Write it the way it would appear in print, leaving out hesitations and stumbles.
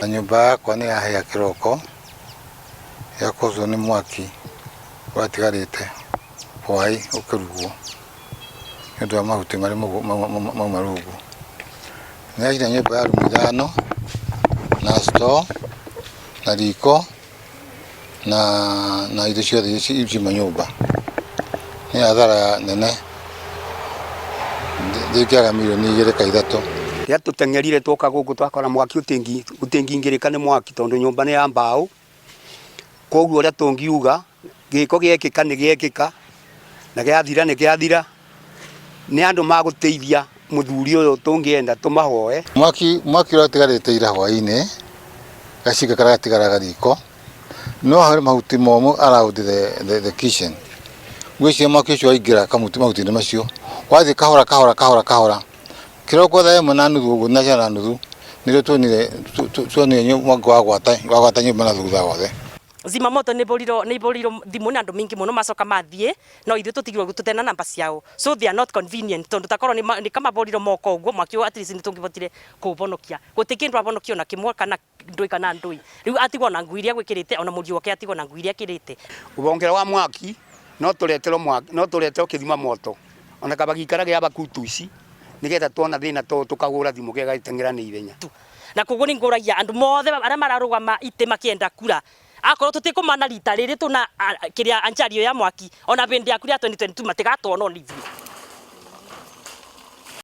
Na nyumba yakwa nĩ yahĩa kĩroko yakozwo nĩ mwaki watigarĩte hwaĩ ũkĩrugwo nĩ ũndũ wa mahuti marĩ mauma rungu. Nĩ yacina nyũmba ya rumu ithano na store na riko na indo ciothe ciuma nyũmba. Nĩ hathara nene ndĩngĩaga milioni 2 kana 3. Rĩrĩa tũteng'erire twoka gũkũ twakora mwaki ũtingĩingĩrĩka nĩ mwaki tondũ nyũmba nĩ ya mbaũ. Koguo ũrĩa tũngiuga gĩko gĩekĩka nĩ gĩekĩka na gĩathira nĩ gĩathira. Nĩ andũ magũteithia mũthuri ũyũ tũngĩenda tũmahoe. Mwaki ũratigarĩte ira hwaĩ-inĩ gacinga karĩa gatigaraga riko no harĩ mahuti momũ around the kitchen. Gwĩciria mwaki ũcio waingĩra mahuti-inĩ macio wathiĩ kahora kĩroko thaa 1:30 ũguo na 1:30 nĩrĩo tuonire mwaki wagwata nyũmba na thutha wothe. Zimamoto nĩ borirwo thimũ na andũ mingi mũno macoka mathiĩ no ithuĩ tũtigirwo tutena namba ciao, so they are not convenient tondũ takorwo nĩ kama borirwo moko ũguo mwaki at least nĩ tũngĩbotire kũbonokia gũtĩ kĩndũ abonokio na kĩmwe kana ndũi rĩu atigwo na nguo iria gwĩkĩrĩte ona mũriũ wake atigwo na nguo iria akĩrĩte. Ũbongero wa mwaki no tũreterwo kĩthima moto ona kaba gĩikara gĩa bakutu ici nĩgetha tuona thĩna tũkagũra thimũ gĩgateng'era nĩ ihenya. Na koguo nĩ ngũragia andũ mothe arĩa mararũgama itĩ makĩenda kura akorwo tũtikũmana rita rĩrĩ tũna kĩrĩa anjario ya mwaki ona bĩndĩ ya kura 2022 matigatwona ithuĩ.